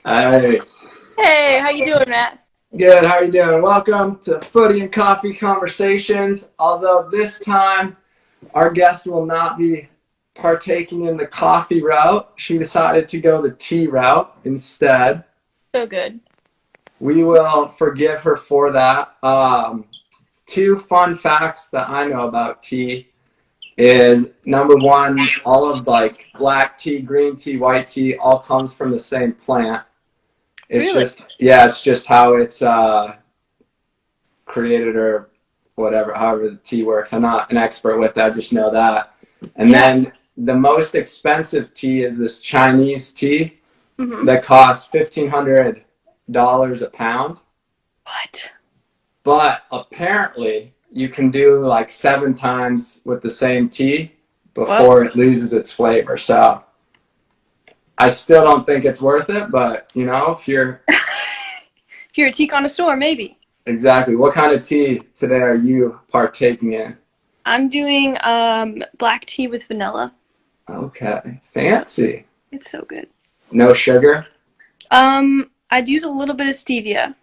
Hey, Hey, how you doing, Matt? good. How are you doing? Welcome to Footy and Coffee Conversations. Although this time our guest will not be partaking in the coffee route, she decided to go the tea route instead. So good. We will forgive her for that. Two fun facts that I know about tea is number one, all of like black tea, green tea, white tea, all comes from the same plant. It's Really? just, yeah, it's just how it's created or whatever, however the tea works. I'm not an expert with that, I just know that. And Yeah. then the most expensive tea is this Chinese tea Mm-hmm. that costs $1,500 a pound. What? But apparently, you can do like 7 times with the same tea Well, before it loses its flavor. So I still don't think it's worth it, but if you're if you're a tea connoisseur, maybe. exactly, what kind of tea today are you partaking in? I'm doing black tea with vanilla. Okay, fancy. It's so good. No sugar? I'd use a little bit of stevia.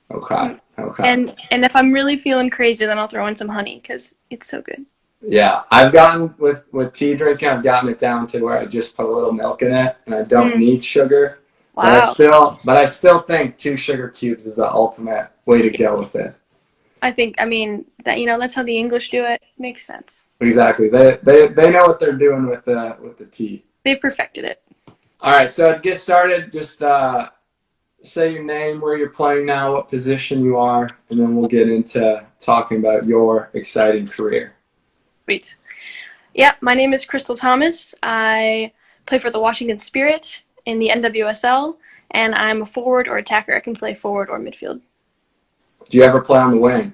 Okay, Mm. okay. And if I'm really feeling crazy, then I'll throw in some honey because it's so good. Yeah, I've gotten with tea drinking, I've gotten it down to where I just put a little milk in it and I don't Mm. need sugar. But I Wow. still but I still think 2 sugar cubes is the ultimate way to go with it. I mean, that's how the English do it. Makes sense. Exactly. They know what they're doing with the tea. They perfected it. All right, so to get started, just say your name, where you're playing now, what position you are, and then we'll get into talking about your exciting career. Sweet. Yeah, my name is Crystal Thomas. I play for the Washington Spirit in the NWSL, and I'm a forward or attacker. I can play forward or midfield. Do you ever play on the wing?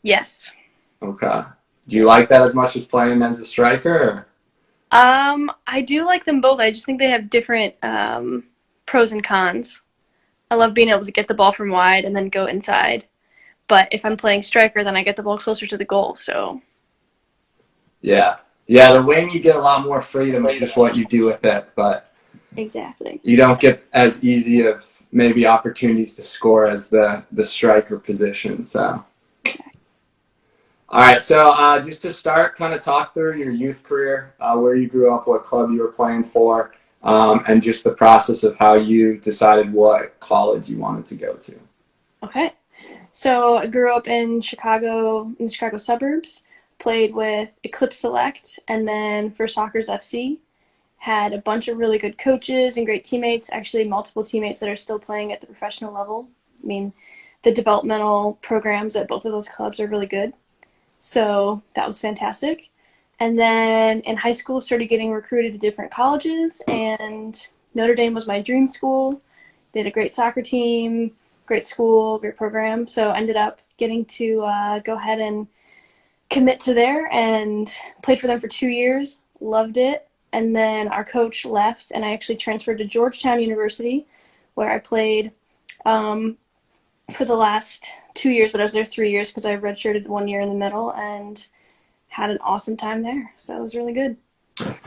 Yes. Okay. Do you like that as much as playing as a striker? Or? I do like them both. I just think they have different pros and cons. I love being able to get the ball from wide and then go inside. But if I'm playing striker, then I get the ball closer to the goal. So Yeah. Yeah, the wing you get a lot more freedom of just what you do with it, but exactly. you don't get as easy of maybe opportunities to score as the striker position. So, all right. So just to start, kind of talk through your youth career, where you grew up, what club you were playing for, and just the process of how you decided what college you wanted to go to. Okay. So I grew up in Chicago, in the Chicago suburbs. Played with Eclipse Select, and then for Soccer's FC. Had a bunch of really good coaches and great teammates, actually multiple teammates that are still playing at the professional level. I mean, the developmental programs at both of those clubs are really good. So that was fantastic. And then in high school, started getting recruited to different colleges, and Notre Dame was my dream school. They had a great soccer team, great school, great program. So I ended up getting to go ahead and commit to there and played for them for 2 years. Loved it. And then our coach left, and I actually transferred to Georgetown University, where I played for the last 2 years, but I was there 3 years because I redshirted 1 year in the middle and had an awesome time there. So it was really good.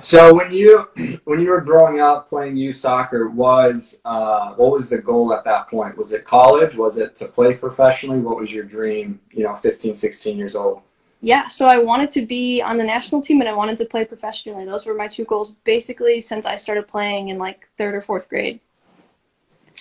So when you were growing up playing youth soccer, was what was the goal at that point? Was it college? Was it to play professionally? What was your dream? 15, 16 years old. Yeah, so I wanted to be on the national team and I wanted to play professionally. Those were my two goals basically since I started playing in like third or fourth grade.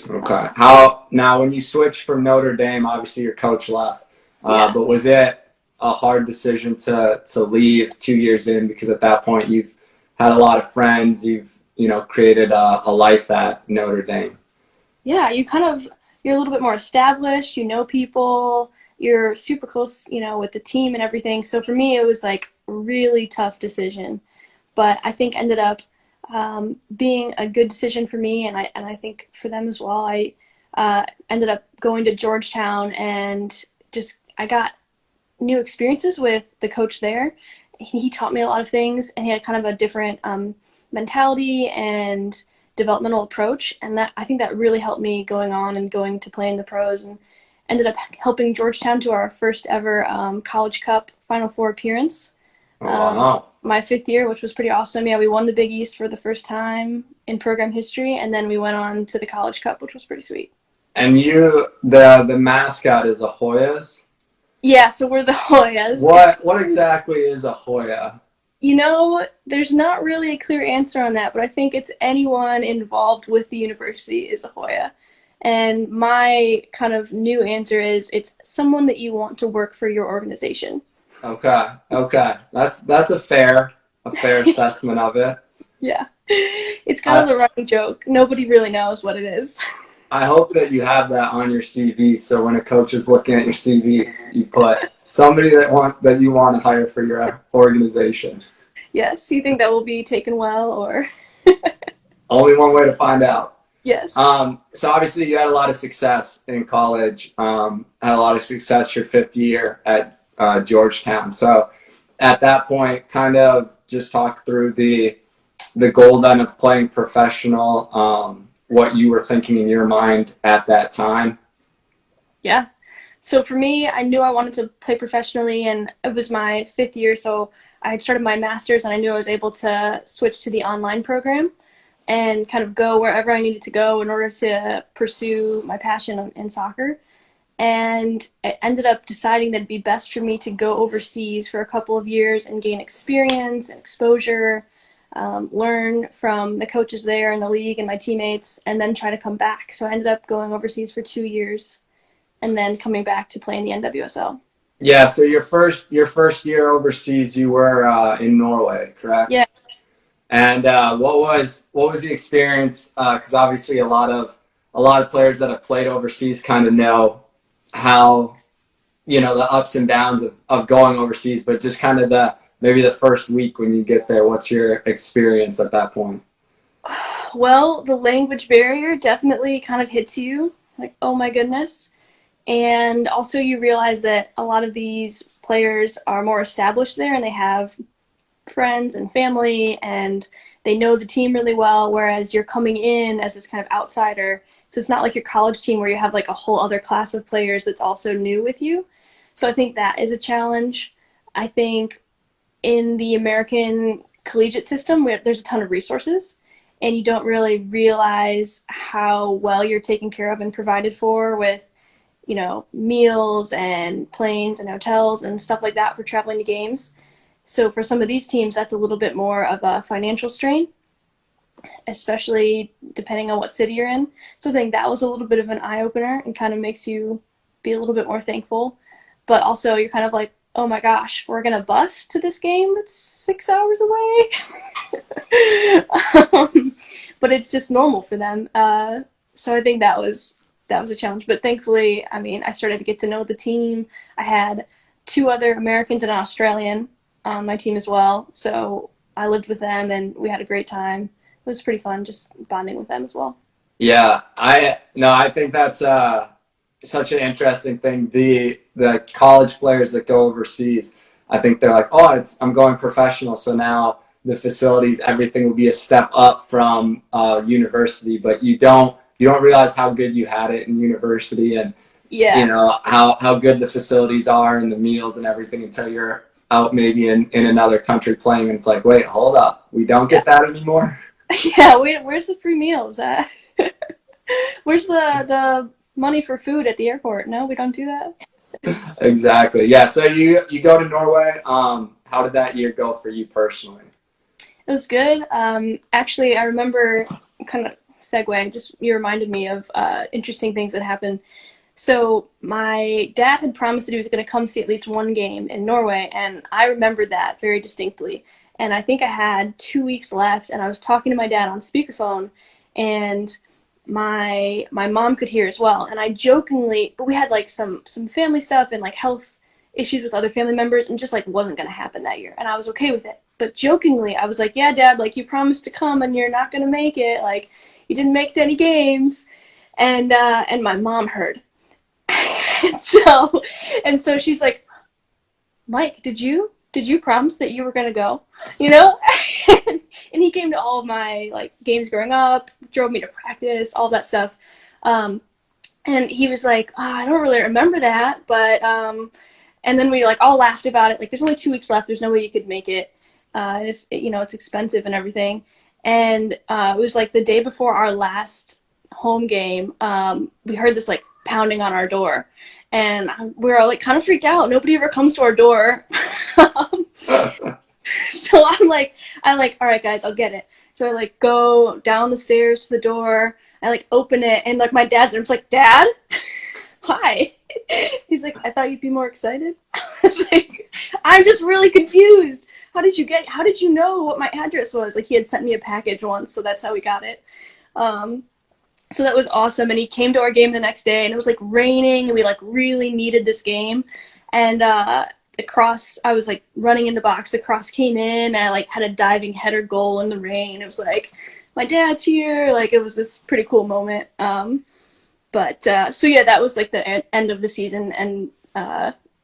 Okay. How now when you switched from Notre Dame, obviously your coach left, Yeah. but was it a hard decision to leave 2 years in because at that point you've had a lot of friends, you've created a life at Notre Dame. Yeah, you're a little bit more established, you know people, you're super close, with the team and everything. So for me, it was like a really tough decision, but I think ended up being a good decision for me, and I think for them as well. I ended up going to Georgetown, and just I got new experiences with the coach there. He taught me a lot of things, and he had kind of a different mentality and developmental approach, and that I think that really helped me going on and going to play in the pros, and ended up helping Georgetown to our first ever College Cup Final Four appearance. Oh Um, wow. my 5th year, which was pretty awesome. Yeah, we won the Big East for the first time in program history, and then we went on to the College Cup, which was pretty sweet. And the mascot is a Hoyas. Yeah, so we're the Hoyas. What exactly is a Hoya? There's not really a clear answer on that, but I think it's anyone involved with the university is a Hoya. And my kind of new answer is it's someone that you want to work for your organization. Okay, okay, that's a fair assessment of it. Yeah. It's kind of I the running joke. Nobody really knows what it is. I hope that you have that on your CV, so when a coach is looking at your CV, you put somebody that you want to hire for your organization. Yes, you think that will be taken well, or? Only one way to find out. Yes. So obviously you had a lot of success in college. Had a lot of success your 5th year at Georgetown. So at that point, kind of just talk through the goal then of playing professional. What you were thinking in your mind at that time. Yeah. So for me, I knew I wanted to play professionally, and it was my 5th year, so I had started my master's, and I knew I was able to switch to the online program and kind of go wherever I needed to go in order to pursue my passion in soccer. And I ended up deciding that it'd be best for me to go overseas for a couple of years and gain experience and exposure, learn from the coaches there in the league and my teammates, and then try to come back. So I ended up going overseas for 2 years and then coming back to play in the NWSL. Yeah. So your first year overseas, you were in Norway, correct? Yeah. And what was the experience? Because obviously a lot of players that have played overseas kind of know how the ups and downs of going overseas, but just kind of maybe the first week when you get there, what's your experience at that point? Well, the language barrier definitely kind of hits you, like, oh my goodness. And also you realize that a lot of these players are more established there and they have friends and family and they know the team really well, whereas you're coming in as this kind of outsider. So it's not like your college team where you have like a whole other class of players that's also new with you. So I think that is a challenge. I think in the American collegiate system, there's a ton of resources, and you don't really realize how well you're taken care of and provided for with, meals and planes and hotels and stuff like that for traveling to games. So for some of these teams, that's a little bit more of a financial strain, especially depending on what city you're in. So I think that was a little bit of an eye opener and kind of makes you be a little bit more thankful. But also you're kind of like, oh my gosh, we're going to bus to this game that's 6 hours away. But it's just normal for them. So I think that was a challenge. But thankfully, I mean, I started to get to know the team. I had 2 other Americans and an Australian on my team as well. So I lived with them and we had a great time. It was pretty fun just bonding with them as well. Yeah, I think that's such an interesting thing. The college players that go overseas, I think they're like, oh, I'm going professional, so now the facilities, everything will be a step up from university. But you don't realize how good you had it in university, and Yeah. how good the facilities are and the meals and everything until you're out maybe in another country playing, and it's like, wait, hold up, we don't get that anymore. Yeah, where's the free meals? Where's the money for food at the airport? No, we don't do that. Exactly. Yeah. So you go to Norway. How did that year go for you personally? It was good. Actually, I remember, kind of segue, just you reminded me of interesting things that happened. So my dad had promised that he was going to come see at least one game in Norway, and I remembered that very distinctly. And I think I had 2 weeks left, and I was talking to my dad on speakerphone, and my mom could hear as well. And I jokingly, but we had like some family stuff and like health issues with other family members, and just like wasn't going to happen that year, and I was okay with it. But jokingly, I was like, "Yeah, Dad, like you promised to come, and you're not going to make it. Like you didn't make it to any games." And my mom heard. and so and so she's like, Mike, did you promise that you were gonna go? You know? and, and he came to all of my like games growing up, drove me to practice, all that stuff. Um, and he was like, oh, I don't really remember that, but and then we like all laughed about it. Like, there's only 2 weeks left. There's no way you could make it. It's expensive and everything. And it was like the day before our last home game. We heard this like pounding on our door, and we were all like kind of freaked out. Nobody ever comes to our door. So I like, all right, guys, I'll get it. So I like go down the stairs to the door. I like open it, and like my dad's there. I'm like, Dad, hi. He's like, I thought you'd be more excited. I was like, I'm just really confused. How did you know what my address was? Like, he had sent me a package once, so that's how we got it. So that was awesome. And he came to our game the next day, and it was like raining, and we like really needed this game. And the cross, I was like running in the box. The cross came in, and I like had a diving header goal in the rain. It was like, my dad's here. Like, it was this pretty cool moment. So yeah, that was like the end of the season. And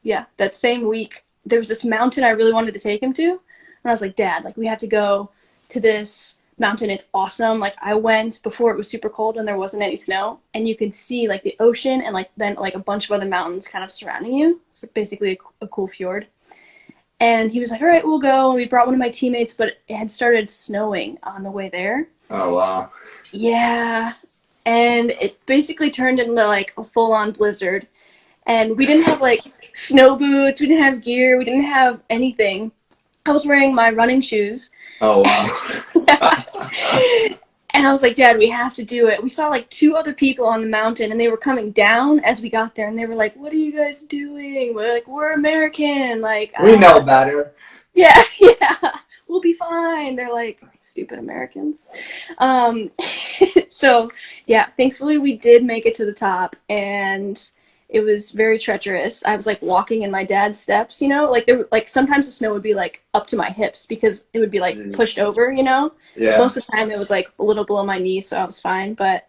yeah, that same week, there was this mountain I really wanted to take him to. And I was like, Dad, like, we have to go to this mountain. It's awesome. Like, I went before it was super cold and there wasn't any snow, and you could see like the ocean and like then like a bunch of other mountains kind of surrounding you. So basically a cool fjord. And he was like, all right, we'll go. And we brought one of my teammates, but it had started snowing on the way there. Oh, wow. Yeah. And it basically turned into like a full-on blizzard. And we didn't have like snow boots. We didn't have gear. We didn't have anything. I was wearing my running shoes. Oh, wow. And I was like, Dad, we have to do it. We saw like 2 other people on the mountain, and they were coming down as we got there, and they were like, what are you guys doing? We're like, we're American. Like, we know better. Yeah. We'll be fine. They're like, stupid Americans. So yeah, thankfully we did make it to the top, and it was very treacherous. I was like walking in my dad's steps, like sometimes the snow would be like up to my hips because it would be like pushed over, Yeah. Most of the time it was like a little below my knees, so I was fine. But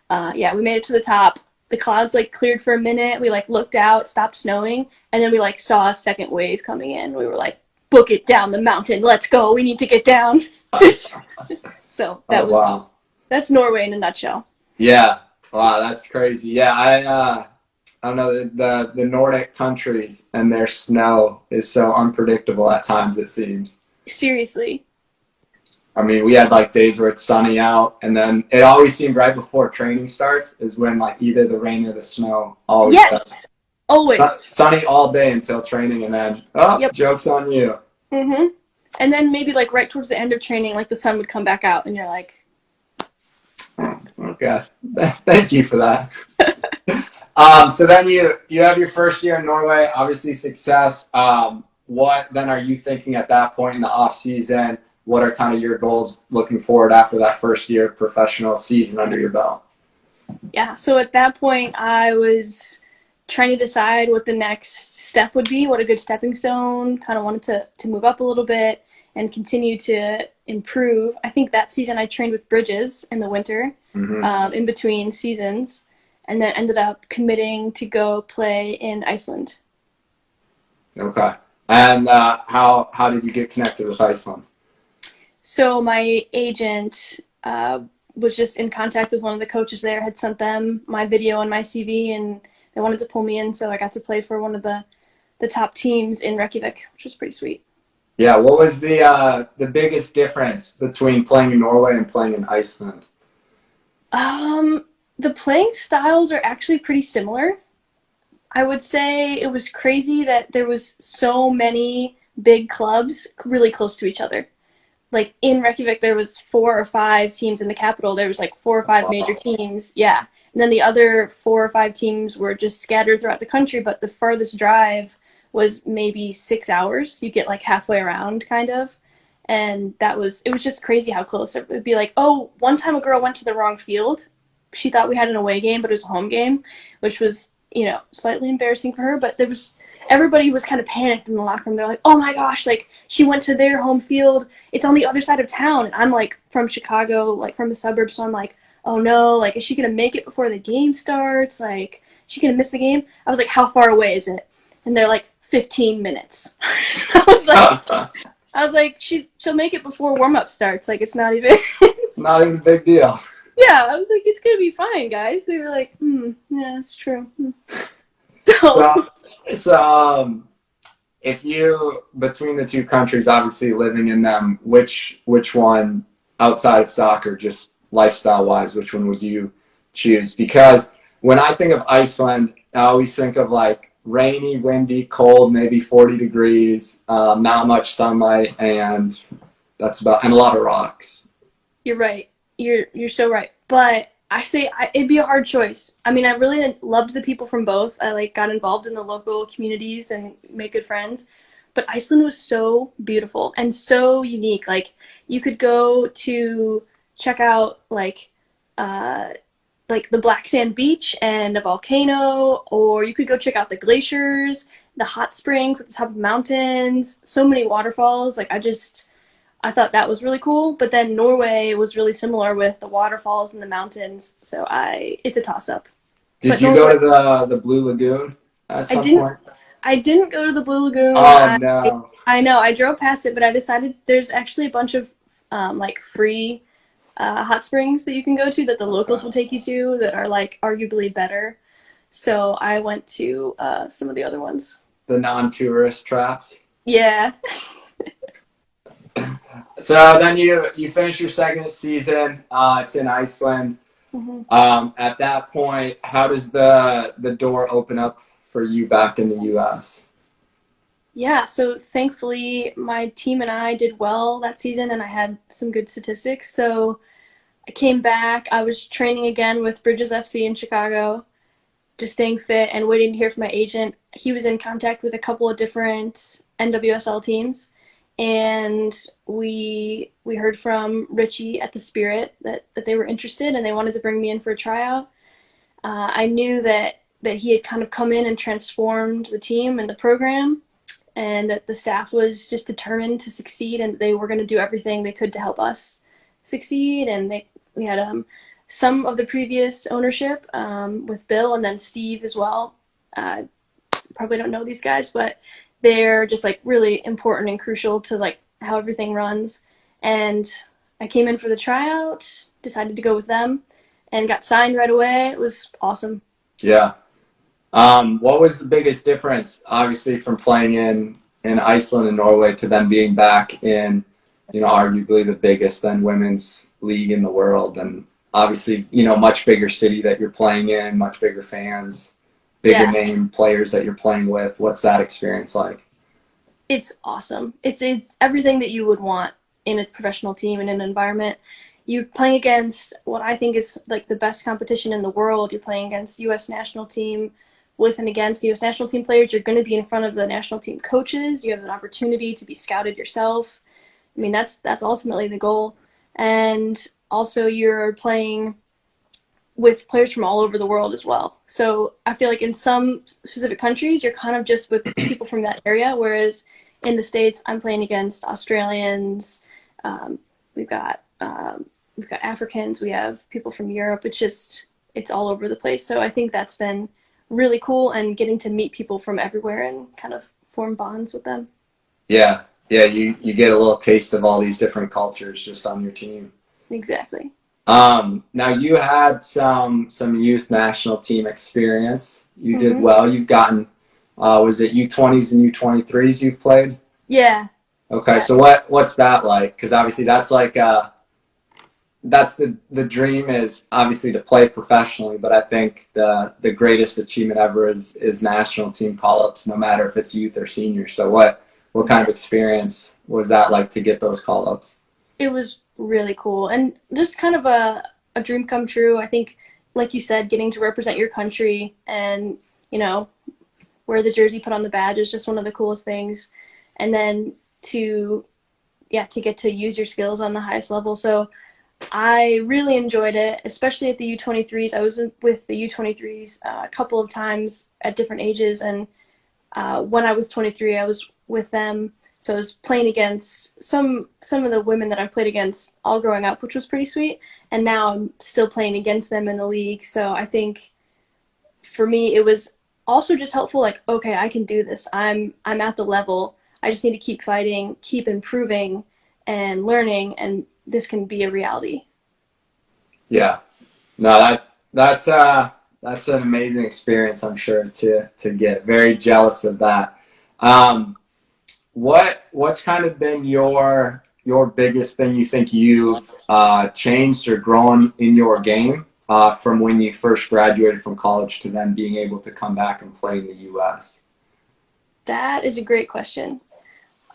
yeah, we made it to the top. The clouds like cleared for a minute. We like looked out, stopped snowing, and then we like saw a second wave coming in. We were like, book it down the mountain. Let's go. We need to get down. So that's Norway in a nutshell. Yeah. Wow, that's crazy. Yeah, I don't know, the Nordic countries and their snow is so unpredictable at times, it seems. Seriously. I mean, we had like days where it's sunny out, and then it always seemed right before training starts is when like either the rain or the snow always Yes. Always. Sunny all day until training, and then, joke's on you. Mm-hmm. And then maybe like right towards the end of training, like the sun would come back out, and you're like, okay, thank you for that. So then you have your first year in Norway, obviously success. What then are you thinking at that point in the off season? What are kind of your goals looking forward after that first year of professional season under your belt? Yeah, so at that point I was trying to decide what the next step would be, what a good stepping stone, kind of wanted to move up a little bit and continue to improve. I think that season I trained with Bridges in the winter, in between seasons, and then ended up committing to go play in Iceland. Okay. And how did you get connected with Iceland? So my agent was just in contact with one of the coaches there, had sent them my video and my CV, and they wanted to pull me in, so I got to play for one of the top teams in Reykjavik, which was pretty sweet. Yeah, what was the biggest difference between playing in Norway and playing in Iceland? The playing styles are actually pretty similar. I would say it was crazy that there was so many big clubs really close to each other. Like in Reykjavik, there was 4 or 5 teams in the capital. There was like 4 or 5 major teams. Yeah. And then the other 4 or 5 teams were just scattered throughout the country, but the farthest drive was maybe 6 hours. You get like halfway around kind of. And it was just crazy how close it would be. Like, oh, one time a girl went to the wrong field. She thought we had an away game, but it was a home game, which was, slightly embarrassing for her. But everybody was kind of panicked in the locker room. They're like, oh my gosh, like she went to their home field. It's on the other side of town. And I'm like from Chicago, like from the suburbs. So I'm like, oh no, like, is she going to make it before the game starts? Like, is she going to miss the game? I was like, how far away is it? And they're like, 15 minutes. I was like, she'll make it before warm-up starts. Like, it's not even not even a big deal. Yeah, I was like, it's gonna be fine, guys. They were like, yeah, it's true. So if you, between the two countries, obviously living in them, which one outside of soccer, just lifestyle wise, which one would you choose? Because when I think of Iceland, I always think of like rainy, windy, cold, maybe 40 degrees, not much sunlight, and and a lot of rocks. You're right. You're so right. But it'd be a hard choice. I mean, I really loved the people from both. I like got involved in the local communities and made good friends. But Iceland was so beautiful and so unique. Like you could go to check out like the black sand beach and a volcano, or you could go check out the glaciers, the hot springs at the top of mountains, so many waterfalls. I thought that was really cool. But then Norway was really similar with the waterfalls and the mountains. So it's a toss up. Did But you Norway, go to the Blue Lagoon at I some didn't point? I didn't go to the Blue Lagoon. Oh no. I know I drove past it, but I decided there's actually a bunch of like free hot springs that you can go to that the locals will take you to that are like arguably better. So I went to some of the other ones. The non-tourist traps. Yeah. So then you finish your second season. It's in Iceland. hmm At that point, how does the door open up for you back in the U.S.? Yeah, so thankfully my team and I did well that season and I had some good statistics. So I came back. I was training again with Bridges FC in Chicago, just staying fit and waiting to hear from my agent. He was in contact with a couple of different NWSL teams, and we heard from Richie at the Spirit that they were interested and they wanted to bring me in for a tryout. I knew that he had kind of come in and transformed the team and the program, and that the staff was just determined to succeed and they were going to do everything they could to help us succeed. And we had some of the previous ownership with Bill and then Steve as well. Probably don't know these guys, but they're just like really important and crucial to like how everything runs. And I came in for the tryout, decided to go with them, and got signed right away. It was awesome. Yeah. What was the biggest difference, obviously, from playing in Iceland and Norway to then being back in, arguably the biggest then women's league in the world, and obviously, much bigger city that you're playing in, much bigger fans, bigger Yeah, name players that you're playing with. What's that experience like? it's awesome. It's everything that you would want in a professional team and in an environment. You're playing against what I think is like the best competition in the world. You're playing against the U.S. national team. With and against the U.S. national team players, you're going to be in front of the national team coaches. You have an opportunity to be scouted yourself. I mean, that's ultimately the goal. And also, you're playing with players from all over the world as well. So I feel like in some specific countries, you're kind of just with people from that area, whereas in the States, I'm playing against Australians. Um, we've got Africans. We have people from Europe. It's all over the place. So I think that's been really cool, and getting to meet people from everywhere and kind of form bonds with them. Yeah, yeah, you get a little taste of all these different cultures just on your team. Exactly. Now you had some youth national team experience. You did hmm well. You've gotten, was it U20s and U23s you've played? Yeah. Okay, Yeah. so what's that like? Because obviously that's like that's the dream is obviously to play professionally, but I think the greatest achievement ever is national team call-ups, no matter if it's youth or senior. So what kind of experience was that like to get those call-ups? It was really cool and just kind of a dream come true. I think, like you said, getting to represent your country and, wear the jersey, put on the badge is just one of the coolest things. And then to get to use your skills on the highest level. So I really enjoyed it, especially at the U23s. I was with the U23s a couple of times at different ages, and when I was 23, I was with them. So I was playing against some of the women that I played against all growing up, which was pretty sweet. And now I'm still playing against them in the league. So I think for me, it was also just helpful. Like, okay, I can do this. I'm at the level. I just need to keep fighting, keep improving, and learning, and this can be a reality. Yeah, no, that's an amazing experience. I'm sure to get very jealous of that. Um, what's kind of been your biggest thing you think you've changed or grown in your game from when you first graduated from college to then being able to come back and play in the U.S.? That is a great question.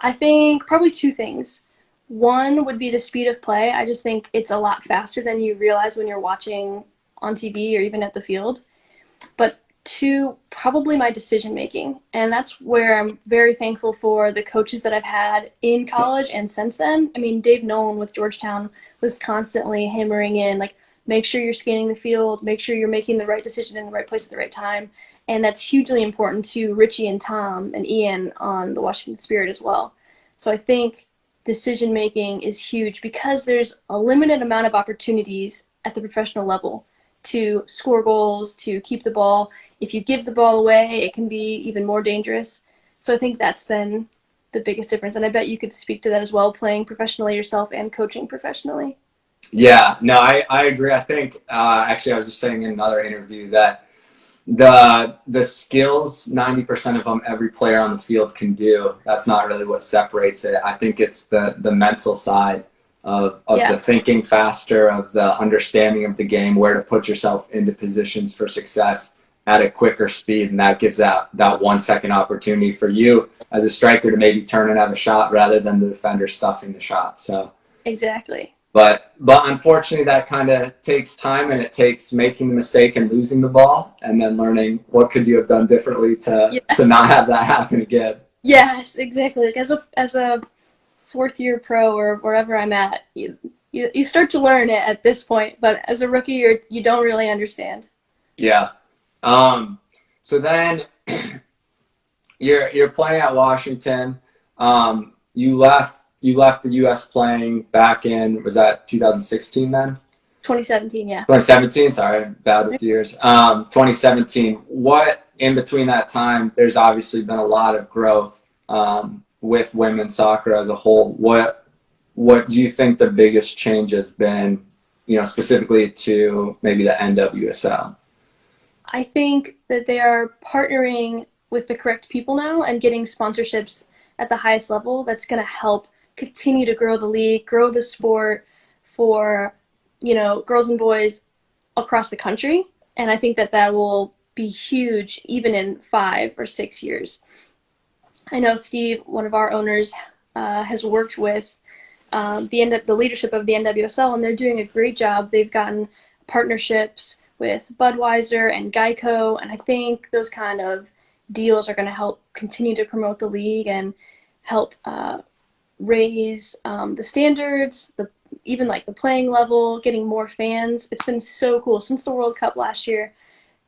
I think probably two things. One would be the speed of play. I just think it's a lot faster than you realize when you're watching on TV or even at the field. But two, probably my decision making. And that's where I'm very thankful for the coaches that I've had in college and since then. I mean, Dave Nolan with Georgetown was constantly hammering in, like, make sure you're scanning the field, make sure you're making the right decision in the right place at the right time. And that's hugely important to Richie and Tom and Ian on the Washington Spirit as well. So I think decision making is huge because there's a limited amount of opportunities at the professional level to score goals, to keep the ball. If you give the ball away, it can be even more dangerous. So I think that's been the biggest difference. And I bet you could speak to that as well, playing professionally yourself and coaching professionally. Yeah, no, I agree. I think actually I was just saying in another interview that the skills, 90% of them every player on the field can do. That's not really what separates it. I think it's the mental side of Yeah, the thinking faster, of the understanding of the game, where to put yourself into positions for success at a quicker speed, and that gives that 1 second opportunity for you as a striker to maybe turn and have a shot rather than the defender stuffing the shot. So exactly. but unfortunately, that kind of takes time, and it takes making the mistake and losing the ball, and then learning what could you have done differently to not Yes. have that happen again. Yes, exactly. Like as a fourth year pro or wherever I'm at, you start to learn it at this point, but as a rookie, you don't really understand. Yeah. Um, so then you're playing at Washington. You left the U.S. playing back in, was that 2016 then? 2017, yeah. 2017, sorry, bad with the years. 2017. What in between that time? There's obviously been a lot of growth with women's soccer as a whole. What do you think the biggest change has been? Specifically to maybe the NWSL. I think that they are partnering with the correct people now and getting sponsorships at the highest level. That's going to help continue to grow the league, grow the sport for, girls and boys across the country. And I think that that will be huge even in 5 or 6 years. I know Steve, one of our owners, has worked with the leadership of the NWSL, and they're doing a great job. They've gotten partnerships with Budweiser and Geico, and I think those kind of deals are going to help continue to promote the league and help raise the standards, even like the playing level, getting more fans. It's been so cool since the World Cup last year.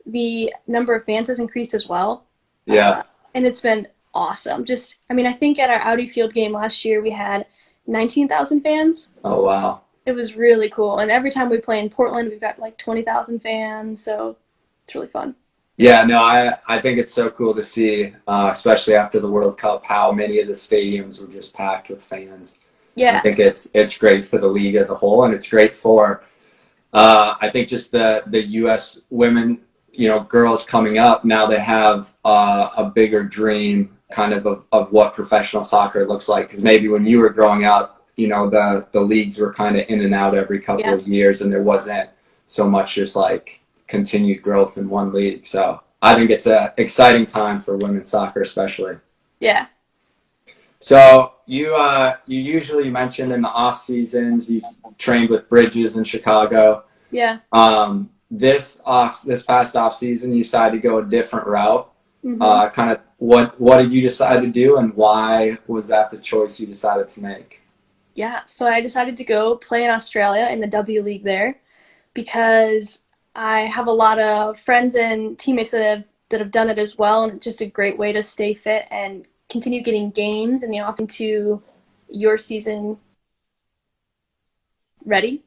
The number of fans has increased as well, Yeah. and it's been awesome. I mean, I think at our Audi Field game last year we had 19,000 fans. Oh wow. It was really cool. And every time we play in Portland, we've got like 20,000 fans. So it's really fun. Yeah, no, I think it's so cool to see, especially after the World Cup, how many of the stadiums were just packed with fans. I Yeah. think it's great for the league as a whole, and it's great for I think just the U.S. women, girls coming up now. They have a bigger dream, kind of what professional soccer looks like. Because maybe when you were growing up, the leagues were kind of in and out every couple Yeah. of years, and there wasn't so much just like continued growth in one league. So I think it's an exciting time for women's soccer, especially. Yeah. So you usually mentioned in the off seasons you trained with Bridges in Chicago. Yeah. This past off season, you decided to go a different route. Hmm. Kind of what did you decide to do, and why was that the choice you decided to make? Yeah. So I decided to go play in Australia in the W League there because I have a lot of friends and teammates that have done it as well, and it's just a great way to stay fit and continue getting games in the off into your season ready.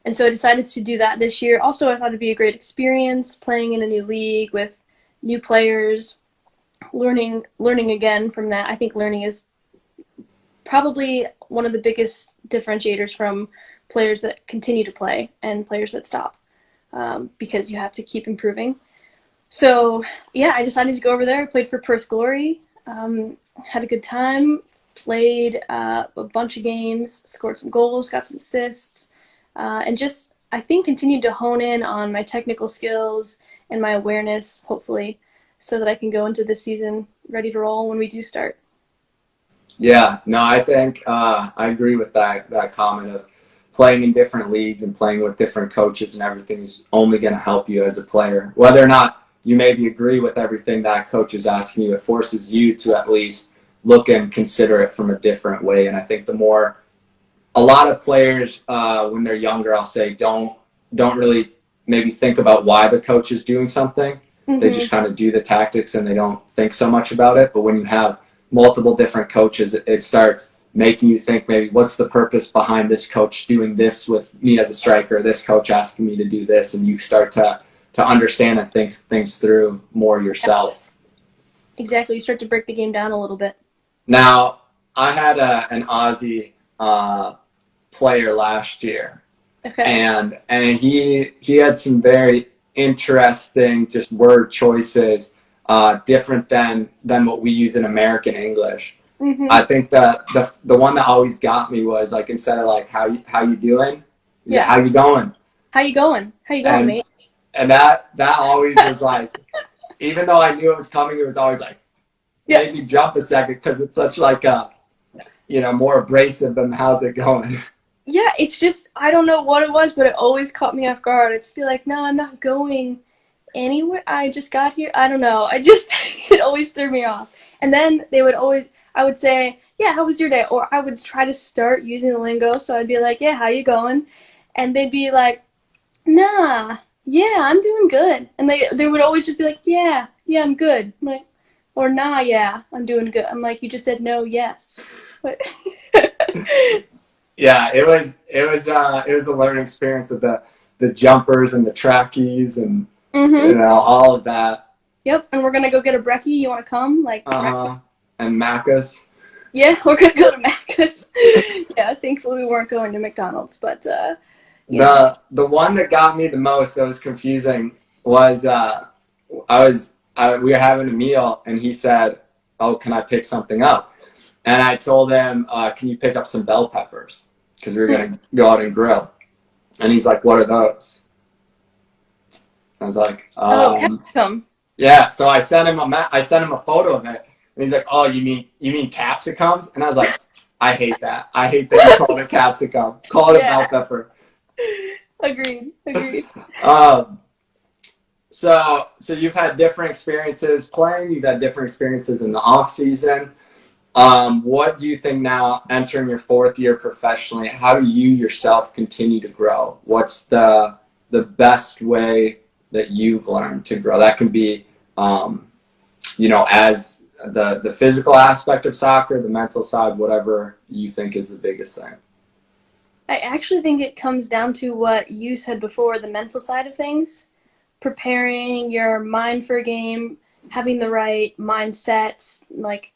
And so I decided to do that this year. Also, I thought it'd be a great experience playing in a new league with new players, learning again from that. I think learning is probably one of the biggest differentiators from players that continue to play and players that stop, because you have to keep improving. So yeah, I decided to go over there. I played for Perth Glory, had a good time. played a bunch of games, scored some goals, got some assists, and just, I think, continued to hone in on my technical skills and my awareness, hopefully, so that I can go into this season ready to roll when we do start. Yeah, no, I think I agree with that comment of playing in different leagues and playing with different coaches and everything is only going to help you as a player. Whether or not you maybe agree with everything that coach is asking you, it forces you to at least look and consider it from a different way. And I think a lot of players when they're younger, I'll say, don't really maybe think about why the coach is doing something. Mm-hmm. They just kind of do the tactics and they don't think so much about it. But when you have multiple different coaches, it starts making you think maybe what's the purpose behind this coach doing this with me as a striker, this coach asking me to do this, and you start to understand and think things through more yourself. Exactly. You start to break the game down a little bit. Now, I had an Aussie player last year. Okay. And he had some very interesting just word choices, different than what we use in American English. Mm-hmm. I think that the one that always got me was like, instead of like how you doing? Yeah, how you going? How you going? How you going, mate? And that always was like, even though I knew it was coming, it was always like, made me jump a second because it's such like a, more abrasive than how's it going. Yeah, it's just, I don't know what it was, but it always caught me off guard. I'd just be like, no, I'm not going anywhere. I just got here. I don't know. It always threw me off. And then I would say, yeah, how was your day? Or I would try to start using the lingo. So I'd be like, yeah, how you going? And they'd be like, nah, yeah, I'm doing good. And they would always just be like, yeah, I'm good. I'm like, or nah, yeah, I'm doing good. I'm like, you just said no, yes. But yeah, it was a learning experience of the jumpers and the trackies and all of that. Yep, and we're gonna go get a brekkie. You want to come? Like and Macca's. Yeah, we're gonna go to Macca's. Yeah, thankfully we weren't going to McDonald's, but the one that got me the most that was confusing was we were having a meal and he said, "Oh, can I pick something up?" And I told him, "Can you pick up some bell peppers?" Because we were going to go out and grill. And he's like, "What are those?" I was like, capsicum. Yeah, so I sent him a photo of it. And he's like, "Oh, you mean capsicums?" And I was like, I hate that. I hate that you call it a capsicum. Call it a bell pepper. Agreed. So you've had different experiences playing. You've had different experiences in the off season. What do you think now, entering your fourth year professionally? How do you yourself continue to grow? What's the best way that you've learned to grow? That can be, as the physical aspect of soccer, the mental side, whatever you think is the biggest thing. I actually think it comes down to what you said before, the mental side of things. Preparing your mind for a game, having the right mindset, like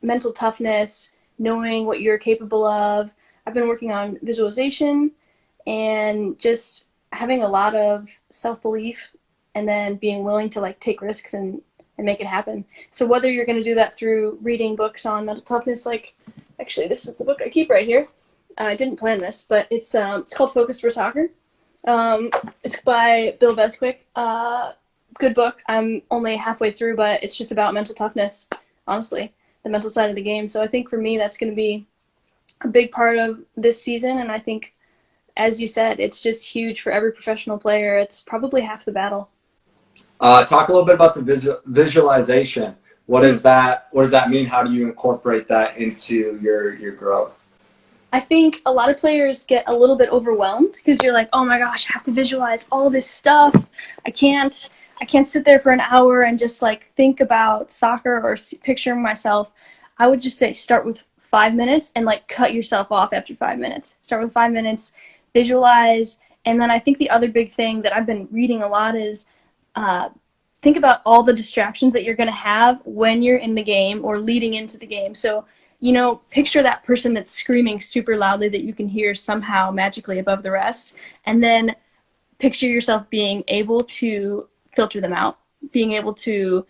mental toughness, knowing what you're capable of. I've been working on visualization and just having a lot of self-belief and then being willing to like take risks and make it happen. So whether you're going to do that through reading books on mental toughness, like actually this is the book I keep right here. I didn't plan this, but it's called Focus for Soccer. It's by Bill Besquick. Good book. I'm only halfway through, but it's just about mental toughness, honestly, the mental side of the game. So I think for me, that's going to be a big part of this season. And I think, as you said, it's just huge for every professional player. It's probably half the battle. Talk a little bit about the visualization. What does that mean? How do you incorporate that into your growth? I think a lot of players get a little bit overwhelmed because you're like, oh my gosh, I have to visualize all this stuff. I can't sit there for an hour and just like think about soccer or picture myself. I would just say start with 5 minutes and like cut yourself off after 5 minutes. Start with 5 minutes, visualize, and then I think the other big thing that I've been reading a lot is think about all the distractions that you're going to have when you're in the game or leading into the game. So picture that person that's screaming super loudly that you can hear somehow magically above the rest, and then picture yourself being able to filter them out, being able to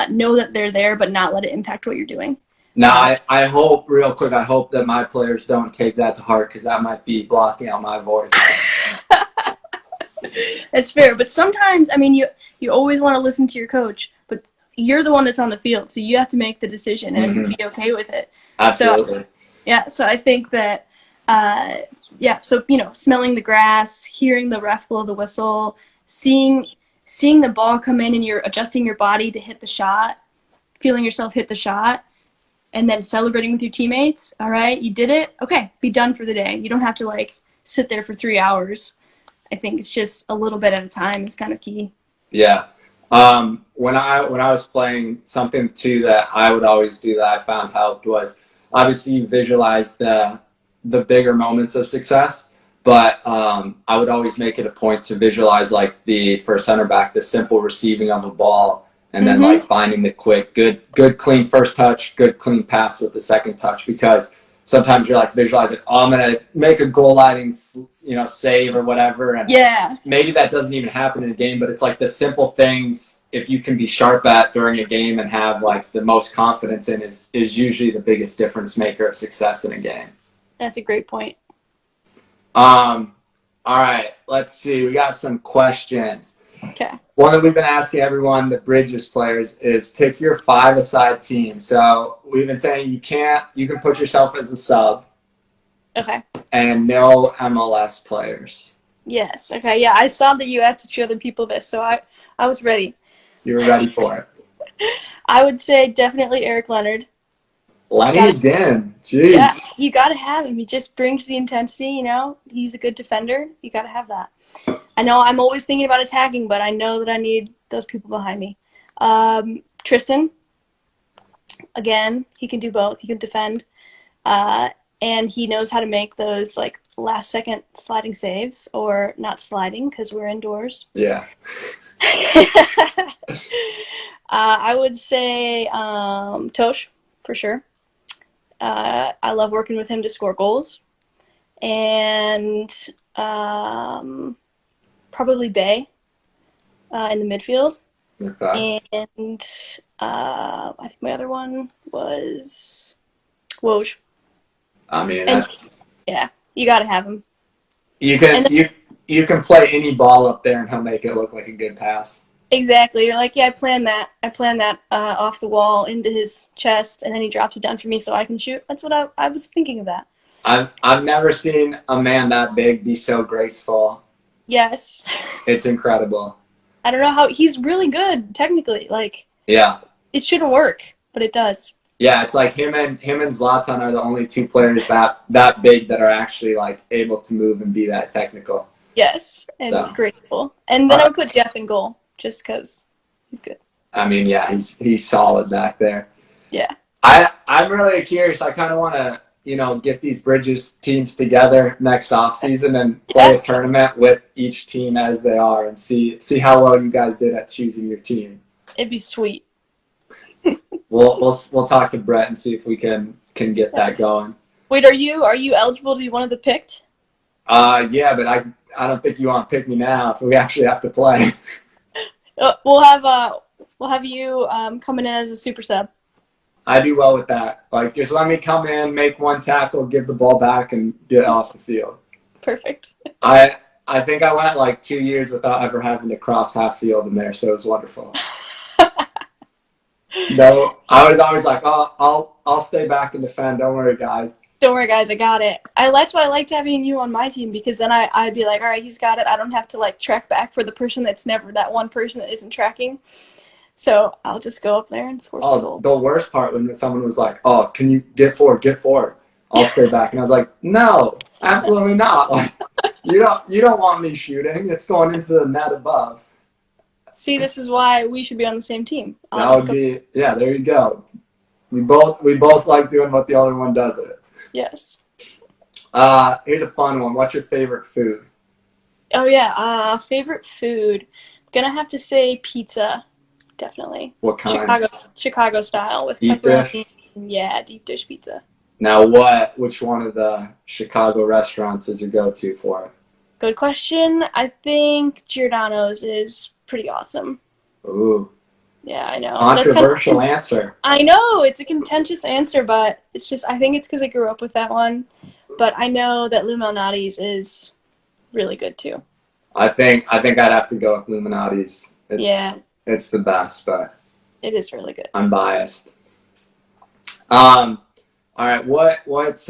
know that they're there but not let it impact what you're doing. Now, I hope, real quick, I hope that my players don't take that to heart because that might be blocking out my voice. It's fair, but sometimes, I mean, you always want to listen to your coach, but you're the one that's on the field, so you have to make the decision and be okay with it. Absolutely. So I think that, so, smelling the grass, hearing the ref blow the whistle, seeing the ball come in and you're adjusting your body to hit the shot, feeling yourself hit the shot, and then celebrating with your teammates. All right, you did it. Okay, be done for the day. You don't have to, sit there for 3 hours. I think it's just a little bit at a time is kind of key. Yeah. When I was playing, something too that I would always do that I found helped was obviously you visualize the bigger moments of success, but I would always make it a point to visualize for a center back, the simple receiving of a ball and then finding the quick, good clean first touch, good clean pass with the second touch, because sometimes you're visualizing, I'm going to make a goal lining, save or whatever. And maybe that doesn't even happen in a game, but it's the simple things, if you can be sharp at during a game and have the most confidence in is usually the biggest difference maker of success in a game. That's a great point. All right, let's see. We got some questions. Okay. One that we've been asking everyone, the Bridges players, is pick your 5-a-side team. So we've been saying you can put yourself as a sub. Okay. And no MLS players. Yes. Okay. Yeah, I saw that you asked a few other people this, so I was ready. You were ready for it. I would say definitely Eric Leonard. Lenny again. Jeez. Yeah, you got to have him. He just brings the intensity, He's a good defender. You got to have that. I know I'm always thinking about attacking, but I know that I need those people behind me. Tristan, again, he can do both. He can defend, and he knows how to make those last-second sliding saves, or not sliding because we're indoors. Yeah. I would say Tosh for sure. I love working with him to score goals, and probably Bay in the midfield. Okay. And I think my other one was Woj. I mean, you got to have him. You can play any ball up there and he'll make it look like a good pass. Exactly. You're I planned that. I planned that off the wall into his chest, and then he drops it down for me so I can shoot. That's what I was thinking of that. I've never seen a man that big be so graceful. Yes. It's incredible. I don't know how he's really good technically. Yeah. It shouldn't work, but it does. Yeah, it's him and Zlatan are the only two players that big that are actually able to move and be that technical. Yes, and graceful. And then I would put Jeff in goal just because he's good. I mean, yeah, he's solid back there. Yeah. I'm really curious. I kind of want to get these Bridges teams together next offseason and play a tournament with each team as they are and see how well you guys did at choosing your team. It'd be sweet. We'll talk to Brett and see if we can get that going. Wait, are you eligible to be one of the picked? Yeah, but I don't think you want to pick me now if we actually have to play. We'll have you coming in as a super sub. I do well with that. Just let me come in, make one tackle, give the ball back, and get off the field. Perfect. I think I went 2 years without ever having to cross half field in there, so it was wonderful. No, I was always I'll stay back and defend. Don't worry, guys. Don't worry, guys. I got it. That's why I liked having you on my team, because then I'd be all right, he's got it. I don't have to track back for the person that's never that one person that isn't tracking. So I'll just go up there and score some goals. The worst part when someone was can you get forward? I'll stay back. And I was no, absolutely not. You don't want me shooting. It's going into the net above. See, this is why we should be on the same team. There you go. We both like doing what the other one does at it. Yes. Here's a fun one. What's your favorite food? Oh yeah, favorite food. Gonna have to say pizza. Definitely. What kind? Chicago style with deep pepperoni. Dish? Yeah, deep dish pizza. Now, which one of the Chicago restaurants is your go-to for it? Good question. I think Giordano's is pretty awesome. Ooh. Yeah, I know. That's kind Controversial of, answer. I know it's a contentious answer, but it's just I think it's because I grew up with that one. But I know that Lou Malnati's is really good too. I think I'd have to go with Illuminati's. Yeah, It's the best, but it is really good. I'm biased. All right, what's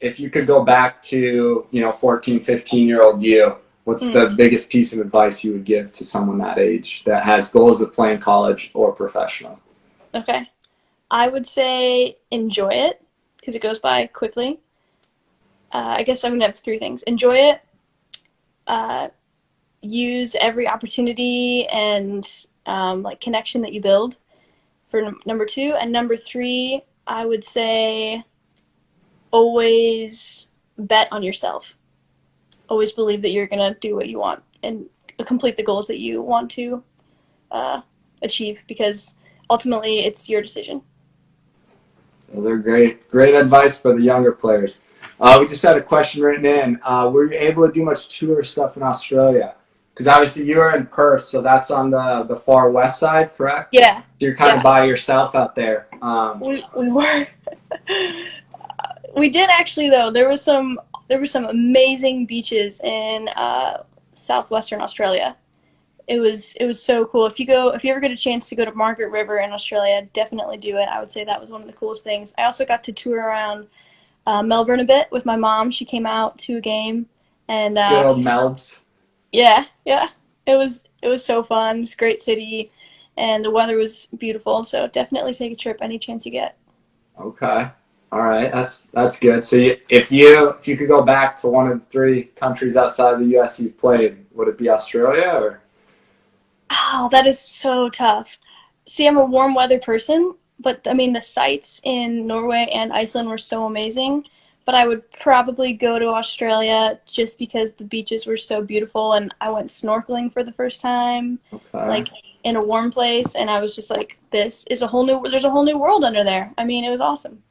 if you could go back to 14, 15-year-old you, what's the biggest piece of advice you would give to someone that age that has goals of playing college or professional? Okay. I would say enjoy it because it goes by quickly. I guess I'm gonna have three things: enjoy it, uh, use every opportunity and like connection that you build for number two, and number three, I would say always bet on yourself. Always believe that you're gonna do what you want and complete the goals that you want to uh, achieve because ultimately it's your decision. Those are great advice for the younger players. We just had a question written in. Were you able to do much tour stuff in Australia? Because obviously you were in Perth, so that's on the far west side, correct? Yeah, So you're kind of yeah. by yourself out there. We were. We did actually though. There were some amazing beaches in southwestern Australia. It was so cool. If you ever get a chance to go to Margaret River in Australia, definitely do it. I would say that was one of the coolest things. I also got to tour around Melbourne a bit with my mom. She came out to a game, and Good old Melbs. yeah, yeah, it was so fun. It was a great city, and the weather was beautiful. So definitely take a trip any chance you get. Okay. All right. That's good. So if you could go back to one of the three countries outside of the U.S. you've played, would it be Australia or? Oh, that is so tough. See, I'm a warm weather person, but I mean, the sights in Norway and Iceland were so amazing. But I would probably go to Australia just because the beaches were so beautiful and I went snorkeling for the first time, Okay. like in a warm place, and I was just like, there's a whole new world under there. I mean, it was awesome.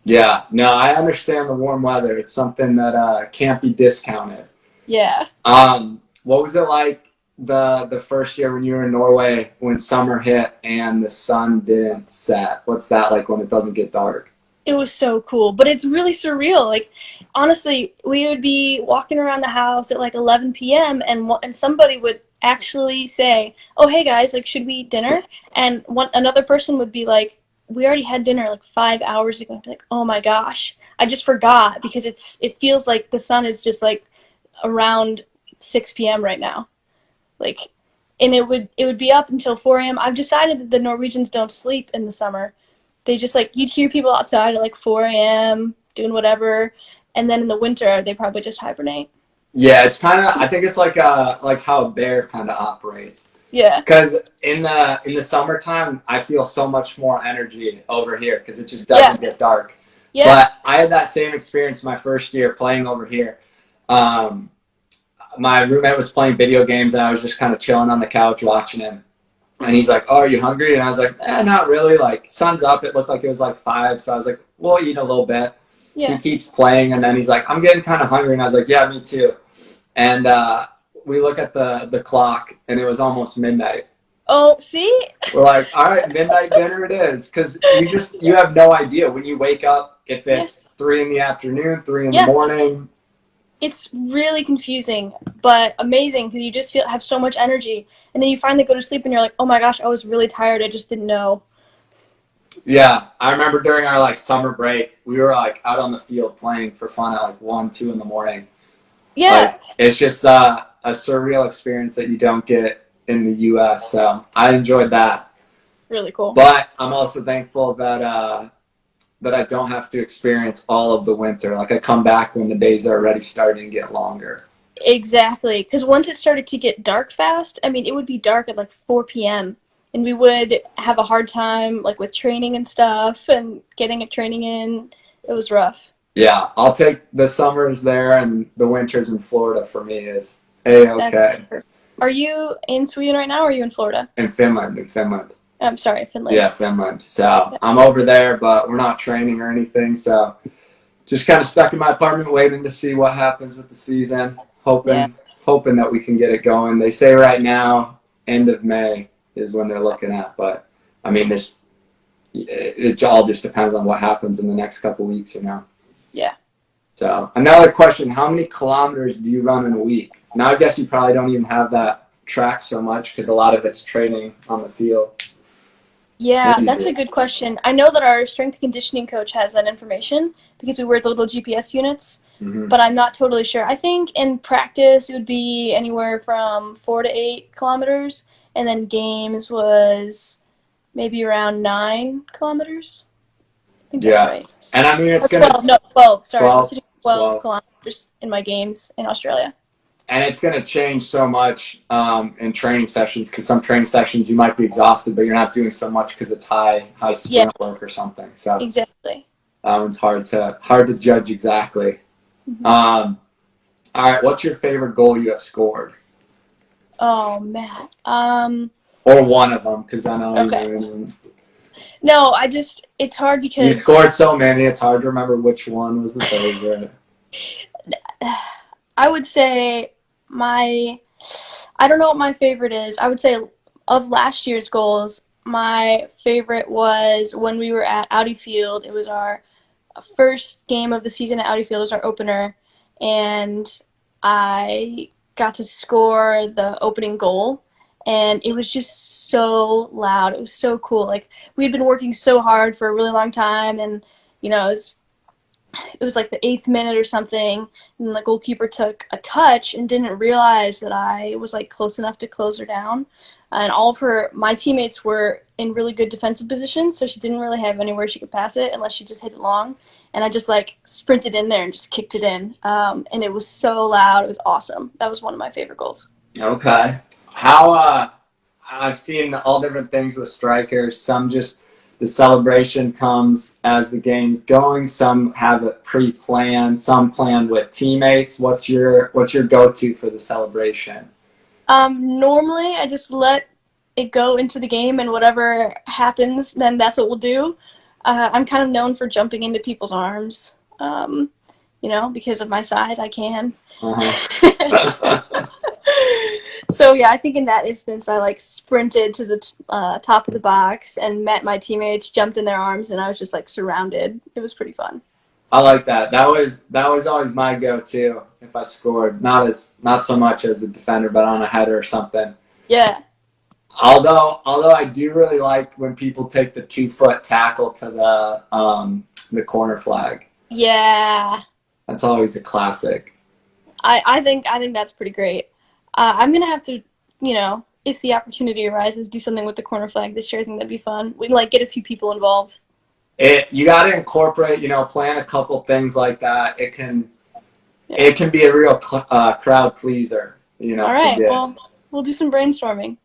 Yeah. No, I understand the warm weather. It's something that can't be discounted. Yeah. What was it like the first year when you were in Norway when summer hit and the sun didn't set? What's that like when it doesn't get dark? It was so cool, but it's really surreal. Like, honestly, we would be walking around the house at like 11 p.m. and somebody would actually say, "Oh, hey guys, like, should we eat dinner?" And another person would be like, "We already had dinner like 5 hours ago." I'd be like, "Oh my gosh, I just forgot," because it feels like the sun is just like around 6 p.m. right now. Like, and it would be up until 4 a.m. I've decided that the Norwegians don't sleep in the summer. They just like you'd hear people outside at like 4 a.m. doing whatever, and then in the winter they probably just hibernate. Yeah, it's kind of. I think it's like how a bear kind of operates. Yeah. Because in the summertime, I feel so much more energy over here because it just Yeah. doesn't get dark. Yeah. But I had that same experience my first year playing over here. Um, my roommate was playing video games and I was just kind of chilling on the couch watching him. And he's like, "Oh, are you hungry?" And I was like, not really. Like, sun's up. It looked like it was like 5. So I was like, we'll eat a little bit. He Yeah. keeps playing. And then he's like, "I'm getting kind of hungry." And I was like, "Yeah, me too." And we look at the clock and it was almost midnight. Oh, see? We're like, "All right, midnight dinner it is." Because you have no idea when you wake up if Yeah. it's 3 in the afternoon, 3 in the Yes. morning. It's really confusing, but amazing because you just have so much energy, and then you finally go to sleep and you're like, "Oh my gosh, I was really tired. I just didn't know." Yeah, I remember during our like summer break, we were like out on the field playing for fun at like 1, 2 in the morning. Yeah. Like it's just a surreal experience that you don't get in the U.S. So I enjoyed that, Really cool. but I'm also thankful that I don't have to experience all of the winter. Like I come back when the days are already starting to get longer. Exactly, because once it started to get dark fast, I mean, it would be dark at like 4 p.m. and we would have a hard time like with training and stuff and getting a training in. It was rough. Yeah, I'll take the summers there and the winters in Florida for me is That's A-okay. perfect. Are you in Sweden right now or are you in Florida? In Finland. I'm sorry, Finland. Yeah, Finland. So Okay. I'm over there, but we're not training or anything. So just kind of stuck in my apartment waiting to see what happens with the season. Yeah. Hoping that we can get it going. They say right now, end of May. is when they're looking at. But I mean, it all just depends on what happens in the next couple weeks, Yeah. So another question: how many kilometers do you run in a week? Now I guess you probably don't even have that track so much because a lot of it's training on the field. Yeah, Maybe you that's do. a good question. I know that our strength and conditioning coach has that information because we wear the little GPS units, Mm-hmm. but I'm not totally sure. I think in practice it would be anywhere from 4 to 8 kilometers, and then games was maybe around 9 kilometers. I think that's Yeah, right. and I mean it's Or gonna 12, no, 12. Sorry, I 12, must have done 12 12. kilometers in my games in Australia. And it's going to change so much in training sessions because some training sessions you might be exhausted, but you're not doing so much because it's high Yeah, sprint work or something. So exactly. that one's hard to judge exactly. Hmm. All right, what's your favorite goal you have scored, Oh man. or one of them? Because I know Okay. you No, it's hard you because scored so many, it's hard to remember which one was the favorite. I would say my, I don't know what my favorite is. I would say of last year's goals, my favorite was when we were at Audi Field. It was our first game of the season at Audi Field. It was our opener, and I got to score the opening goal, and it was just so loud. It was so cool. Like we had been working so hard for a really long time, and it was like the 8th minute or something, and the goalkeeper took a touch and didn't realize that I was like close enough to close her down. And all of my teammates were in really good defensive positions, so she didn't really have anywhere she could pass it unless she just hit it long. And I just like sprinted in there and just kicked it in. And it was so loud. It was awesome. That was one of my favorite goals. Okay. How I've seen all different things with strikers. Some just the celebration comes as the game's going. Some have it pre-planned. Some plan with teammates. What's your go-to for the celebration? Normally, I just let it go into the game, and whatever happens, then that's what we'll do. I'm kind of known for jumping into people's arms. Because of my size, I can. Uh-huh. So yeah, I think in that instance, I like sprinted to the top of the box and met my teammates, jumped in their arms, and I was just like surrounded. It was pretty fun. I like that. That was always my go-to if I scored. Not so much as a defender, but on a header or something. Yeah, Although I do really like when people take the 2 foot tackle to the corner flag. yeah. That's always a classic. I think that's pretty great. I'm gonna have to, if the opportunity arises, do something with the corner flag this year. I think that'd be fun. We can like get a few people involved. You got to incorporate, plan a couple things like that. It can Yeah. it can be a real crowd pleaser, All to right. get. Well, we'll do some brainstorming.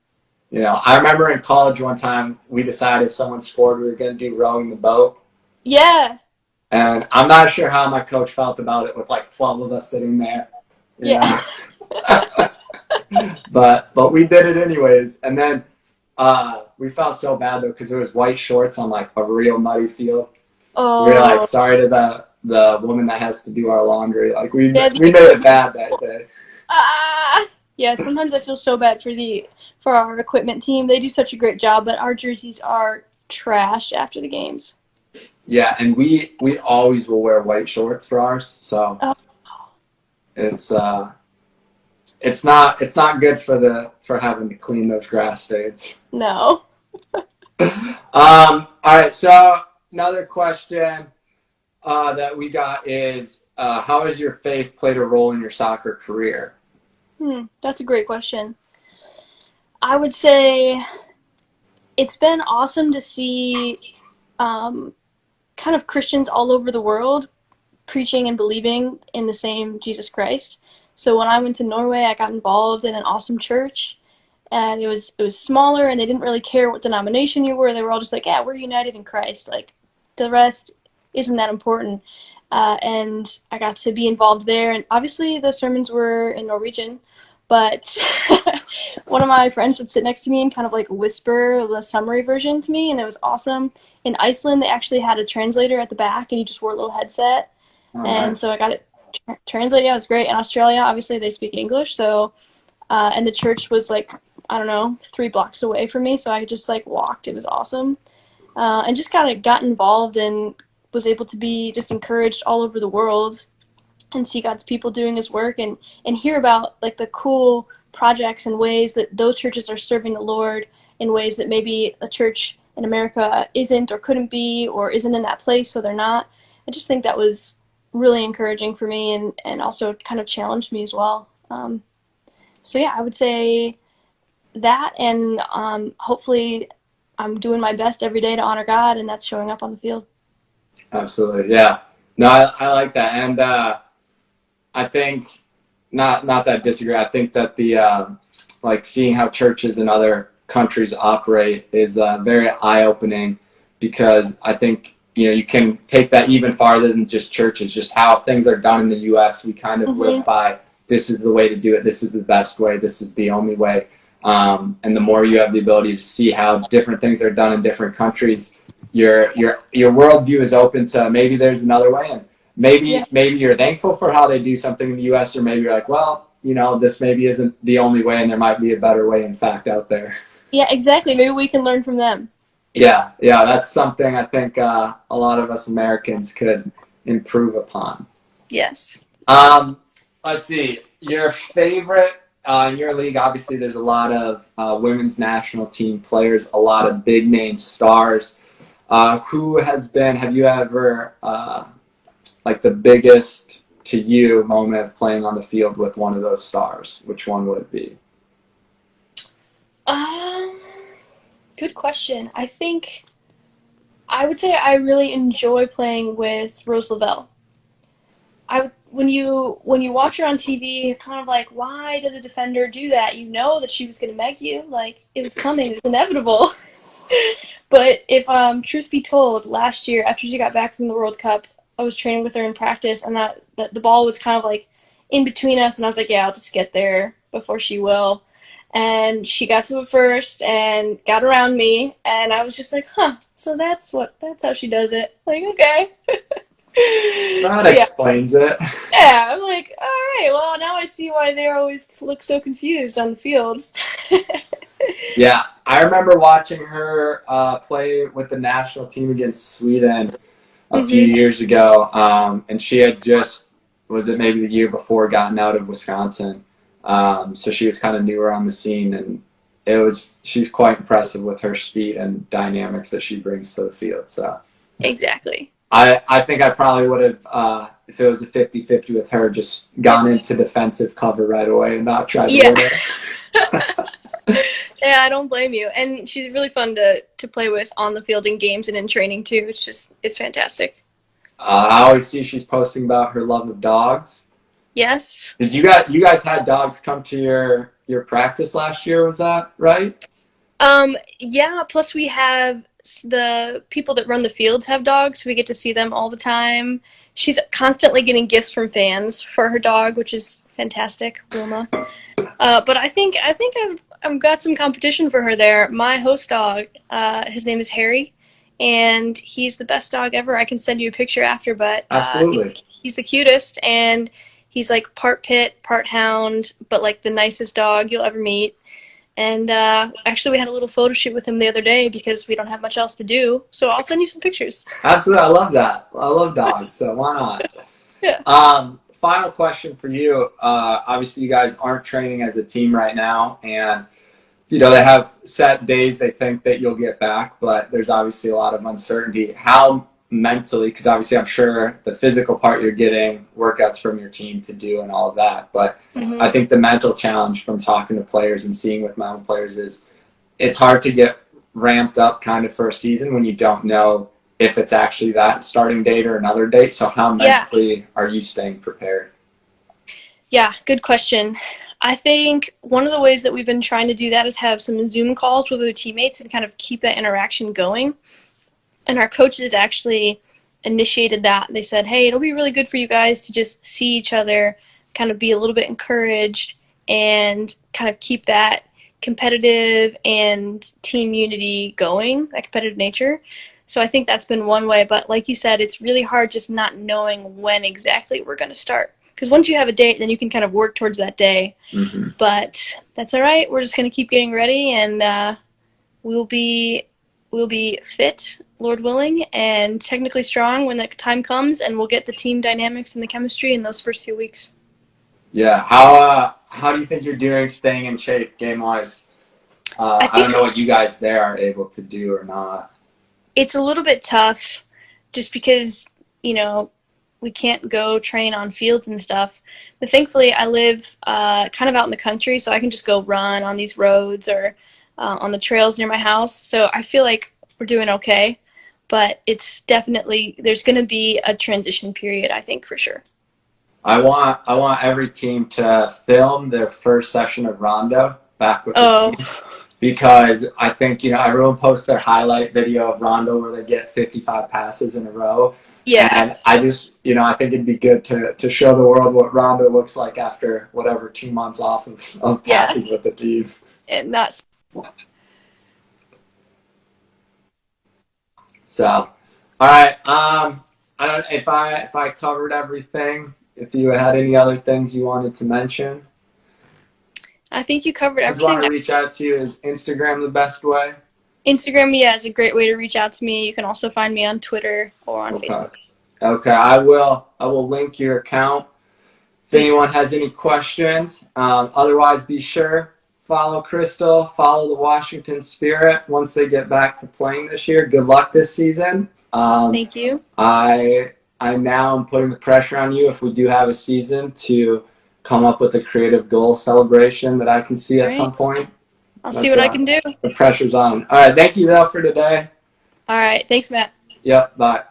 I remember in college one time we decided if someone scored, we were going to do rowing the boat. Yeah. And I'm not sure how my coach felt about it with like 12 of us sitting there. You Yeah. know? but we did it anyways. And then we felt so bad though because it was white shorts on like a real muddy field. We were like Oh. sorry to the woman that has to do our laundry. Like we Yeah. we made it bad that day. Ah. Yeah. Sometimes I feel so bad for our equipment team. They do such a great job, but our jerseys are trashed after the games. Yeah, and we always will wear white shorts for ours. So Oh, it's it's not good for having to clean those grass stains. no. All right, so another question that we got is how has your faith played a role in your soccer career? That's a great question. I would say it's been awesome to see um, kind of Christians all over the world preaching and believing in the same Jesus Christ. So when I went to Norway, I got involved in an awesome church, and it was smaller, and they didn't really care what denomination you were. They were all just like, yeah, we're united in Christ. Like the rest isn't that important. And I got to be involved there, and obviously the sermons were in Norwegian, but one of my friends would sit next to me and kind of like whisper the summary version to me, and it was awesome. In Iceland, they actually had a translator at the back, and you just wore a little headset, Oh, and nice. so I got it translated. Yeah, it was great. In Australia, obviously, they speak English, so and the church was like I don't know, 3 blocks away from me, so I just like walked. It was awesome. And just kind of got involved and was able to be just encouraged all over the world and see God's people doing his work and hear about like the cool projects and ways that those churches are serving the Lord in ways that maybe a church in America isn't or couldn't be or isn't in that place, so they're not. I just think that was really encouraging for me and also kind of challenged me as well. So yeah, I would say that, and hopefully I'm doing my best every day to honor God, and that's showing up on the field. Absolutely, yeah. No, I like that, and I think not that I disagree. I think that the like seeing how churches in other countries operate is very eye-opening, because I think you can take that even farther than just churches. Just how things are done in the U.S., we kind of live by. This is the way to do it. This is the best way. This is the only way. And the more you have the ability to see how different things are done in different countries, your worldview is open to maybe there's another way, and maybe you're thankful for how they do something in the U.S., or maybe you're like, well, this maybe isn't the only way, and there might be a better way, in fact, out there. Yeah, exactly. Maybe we can learn from them. Yeah, that's something I think a lot of us Americans could improve upon. Yes. Let's see. Your favorite in your league, obviously, there's a lot of women's national team players, a lot of big name stars. Have you ever, like the biggest to you moment of playing on the field with one of those stars? Which one would it be? Good question. I think I would say I really enjoy playing with Rose Lavelle. When you watch her on TV, you're kind of like, why did the defender do that? You know that she was going to meg you. Like, it was coming. It was inevitable. But if truth be told, last year, after she got back from the World Cup, I was training with her in practice, and that the ball was kind of like in between us, and I was like, yeah, I'll just get there before she will. And she got to it first and got around me, and I was just like, so that's how she does it. Like, okay. That So, explains it. yeah, I'm like, all right, well, now I see why they always look so confused on the fields. Yeah, I remember watching her play with the national team against Sweden a few years ago, and she had was it maybe the year before, gotten out of Wisconsin. So she was kind of newer on the scene, and she's quite impressive with her speed and dynamics that she brings to the field. So Exactly. I think I probably would have, if it was a 50-50 with her, just gone into defensive cover right away and not tried to win it. Yeah, I don't blame you. And she's really fun to play with on the field in games and in training too. It's fantastic. I always see she's posting about her love of dogs. Yes. Did you guys had dogs come to your practice last year? Was that right? Yeah, plus we have the people that run the fields have dogs, so we get to see them all the time. She's constantly getting gifts from fans for her dog, which is fantastic, Wilma. But I think I've got some competition for her there. My host dog, his name is Harry, and he's the best dog ever. I can send you a picture after, but Absolutely. he's the cutest, and he's like part pit, part hound, but like the nicest dog you'll ever meet. And actually, we had a little photo shoot with him the other day because we don't have much else to do. So I'll send you some pictures. Absolutely, I love that. I love dogs, so why not? Yeah. Final question for you. Obviously, you guys aren't training as a team right now, and they have set days they think that you'll get back, but there's obviously a lot of uncertainty. How mentally, because obviously I'm sure the physical part you're getting workouts from your team to do and all of that, but I think the mental challenge from talking to players and seeing with my own players is it's hard to get ramped up kind of for a season when you don't know if it's actually that starting date or another date. So how mentally are you staying prepared? Yeah, good question. I think one of the ways that we've been trying to do that is have some Zoom calls with our teammates and kind of keep that interaction going. And our coaches actually initiated that. They said, hey, it'll be really good for you guys to just see each other, kind of be a little bit encouraged, and kind of keep that competitive and team unity going, that competitive nature. So I think that's been one way. But like you said, it's really hard just not knowing when exactly we're going to start. because once you have a date, then you can kind of work towards that day. Mm-hmm. But that's all right. We're just going to keep getting ready, and we'll be fit, Lord willing, and technically strong when that time comes, and we'll get the team dynamics and the chemistry in those first few weeks. Yeah. How do you think you're doing staying in shape game wise? I don't know what you guys there are able to do or not. It's a little bit tough just because, we can't go train on fields and stuff. But thankfully, I live kind of out in the country, so I can just go run on these roads or on the trails near my house. So I feel like we're doing okay. But it's definitely, there's going to be a transition period, I think, for sure. I want every team to film their first session of Rondo back with the team. Because I think, everyone posts their highlight video of Rondo where they get 55 passes in a row. Yeah. And I just, I think it'd be good to show the world what Rondo looks like after whatever 2 months off of passes with the team. And that's so, all right. I don't know if I covered everything. If you had any other things you wanted to mention. I think you covered everything. I just want to reach out to you. Is Instagram the best way? Instagram, is a great way to reach out to me. You can also find me on Twitter or on Facebook. Okay, I will link your account if anyone has any questions. Otherwise, be sure follow Crystal, follow the Washington Spirit once they get back to playing this year. Good luck this season. Thank you. I now am putting the pressure on you if we do have a season to come up with a creative goal celebration that I can see at some point. I'll see what I can do. The pressure's on. All right. Thank you, though, for today. All right. Thanks, Matt. Yep. Bye.